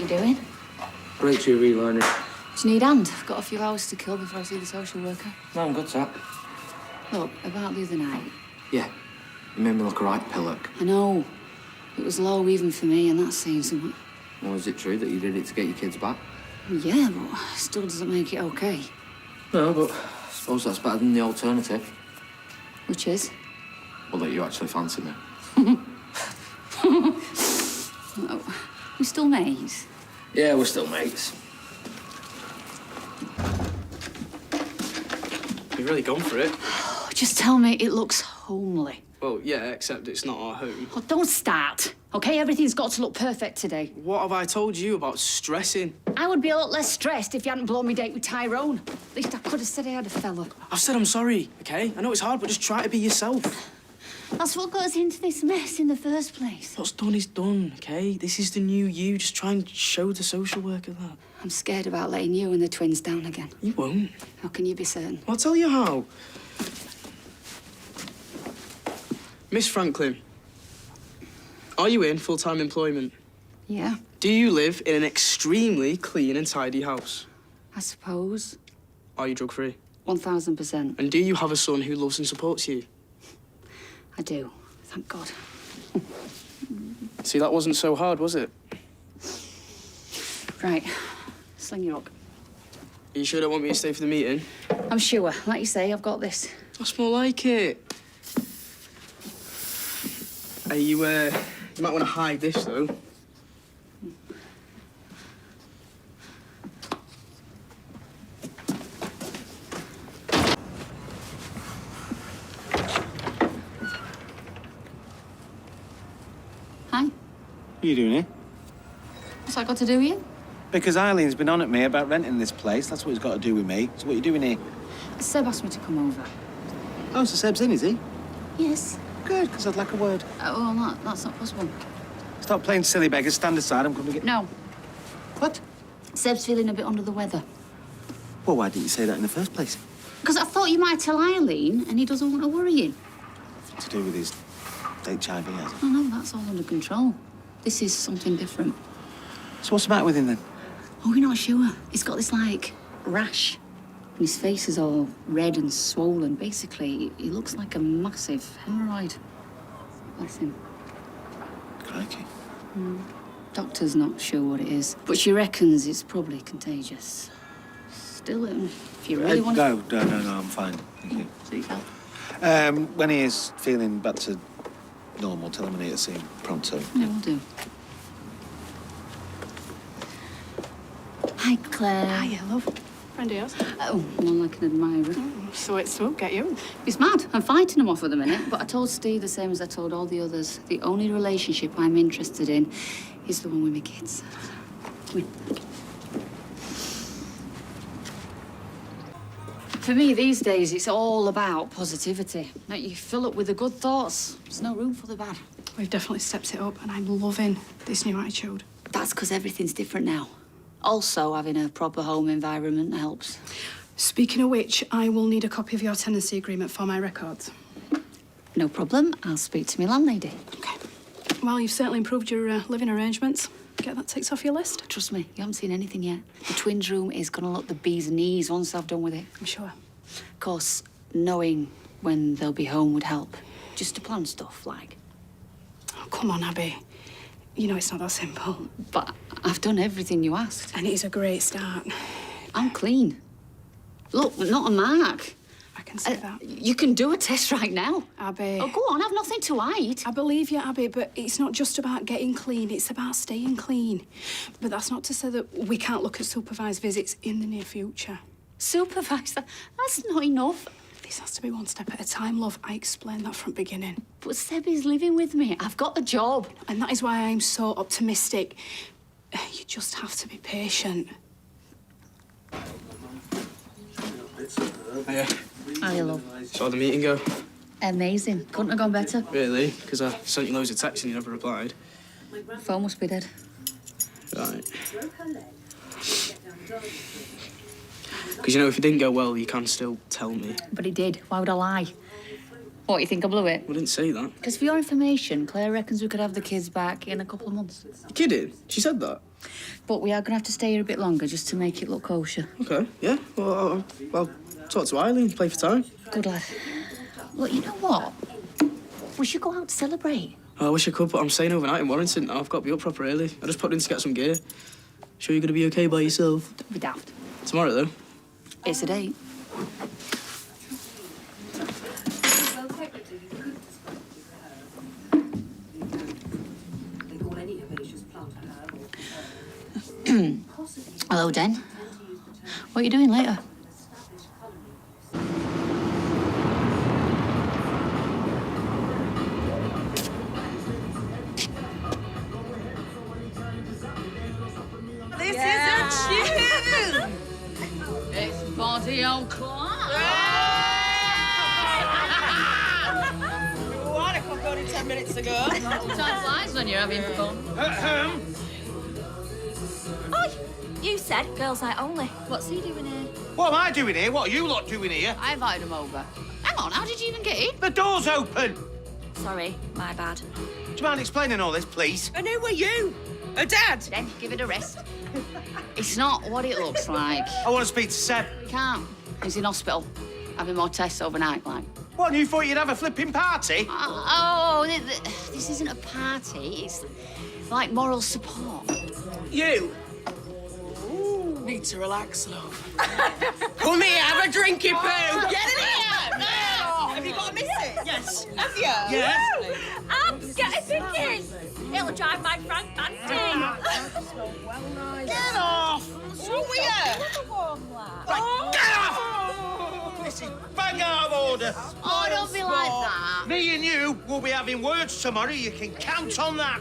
you doing? Breaks you relearning. Do you need a hand? I've got a few hours to kill before I see the social worker. No, I'm good, sir. Look, about the other night. Yeah. You made me look a right pillock. I know. It was low even for me, and that's saying something. Well, is it true that you did it to get your kids back? Yeah, but still doesn't make it okay. No, but I suppose that's better than the alternative. Which is? Well, that you actually fancy me. Oh, we're still mates. Yeah, we're still mates. You've really gone for it. Just tell me it looks homely. Well, yeah, except it's not our home. Oh, don't start, OK? Everything's got to look perfect today. What have I told you about stressing? I would be a lot less stressed if you hadn't blown me date with Tyrone. At least I could have said I had a fella. I've said I'm sorry, OK? I know it's hard, but just try to be yourself. That's what got us into this mess in the first place. What's done is done, OK? This is the new you. Just try and show the social worker that. I'm scared about letting you and the twins down again. You won't. How can you be certain? I'll tell you how. Miss Franklin, are you in full-time employment? Yeah, Do you live in an extremely clean and tidy house? I suppose. Are you drug-free? 1000%. And do you have a son who loves and supports you? I do, thank God. See, that wasn't so hard, was it? Right, sling your hook. Are you sure don't want me to stay for the meeting? I'm sure. Like you say, I've got this. That's more like it. Hey, you might want to hide this, though. Hi. What are you doing here? What's that got to do with you? Because Eileen's been on at me about renting this place. That's what it's got to do with me. So what are you doing here? Seb asked me to come over. Oh, so Seb's in, is he? Yes. Good, because I'd like a word. Well, that's not possible. Stop playing silly beggars. Stand aside. I'm coming to get... No. What? Seb's feeling a bit under the weather. Well, why didn't you say that in the first place? Because I thought you might tell Eileen, and he doesn't want to worry you. To do with his HIV, has it? Oh, no, that's all under control. This is something different. So what's the matter with him, then? Oh, we're not sure. He's got this, like, rash. And his face is all red and swollen. Basically, he looks like a massive hemorrhoid. Bless him. Crikey. Doctor's not sure what it is, but she reckons it's probably contagious. Still, if you really want to... No, I'm fine. Thank you. Suit yourself. When he is feeling back to normal, tell him I need to see him pronto. Yeah, we'll do. Hi, Claire. Hiya, love. Friend of yours? Oh, more like an admirer. So it's to get you. He's mad. I'm fighting him off at the minute, but I told Steve the same as I told all the others. The only relationship I'm interested in is the one with my kids. Come here. For me, these days, it's all about positivity. Like, you fill up with the good thoughts. There's no room for the bad. We've definitely stepped it up, and I'm loving this new attitude. That's because everything's different now. Also, having a proper home environment helps. Speaking of which, I will need a copy of your tenancy agreement for my records. No problem. I'll speak to my landlady. OK. Well, you've certainly improved your living arrangements. Get that ticked off your list. Trust me, you haven't seen anything yet. The twins' room is going to look the bee's knees once I've done with it. I'm sure. Of course, knowing when they'll be home would help. Just to plan stuff, like. Oh, come on, Abby. You know it's not that simple. But I've done everything you asked. And it is a great start. I'm clean. Look, not a mark. I can see that. You can do a test right now. Abby. Oh, go on, I've nothing to hide. I believe you, Abby, but it's not just about getting clean, it's about staying clean. But that's not to say that we can't look at supervised visits in the near future. Supervisor, that's not enough. This has to be one step at a time, love. I explained that from beginning. But Seb is living with me. I've got the job. And that is why I'm so optimistic. You just have to be patient. Hiya. Hi, love. So how'd the meeting go? Amazing. Couldn't have gone better. Really? Because I sent you loads of texts and you never replied. Phone must be dead. Right. Because, you know, if it didn't go well, you can still tell me. But he did. Why would I lie? What, you think I blew it? I didn't say that. Because for your information, Claire reckons we could have the kids back in a couple of months. You kidding? She said that? But we are going to have to stay here a bit longer just to make it look kosher. Okay, yeah. Well, I'll talk to Eileen, play for time. Good lad. Look, you know what? We should go out to celebrate. Oh, I wish I could, but I'm staying overnight in Warrington now. I've got to be up proper early. I just popped in to get some gear. Sure you're going to be okay by yourself? Don't be daft. Tomorrow, though? It's a date. Hello, Den. What are you doing later? This isn't you! It's body o'clock. What? I could only 10 minutes ago. Time flies when you're having fun. Oh, you said girls' night only. What's he doing here? What am I doing here? What are you lot doing here? I invited him over. Hang on, how did you even get in? The door's open. Sorry, my bad. Do you mind explaining all this, please? And who are you? A dad? Then give it a rest. It's not what it looks like. I want to speak to Seb. Can't. He's in hospital, having more tests overnight, like. What, you thought you'd have a flipping party? This isn't a party. It's like moral support. You? Need to relax, love. Come here, have a drinky poo. Get in here! No! Have you got a miss it? Yes. Have you? Yes. Get a ticket. It'll drive my Frank Bandy. Get off! What's wrong with you? Right, get off! This is bang out of order. Oh, don't be like that. Me and you will be having words tomorrow. You can count on that.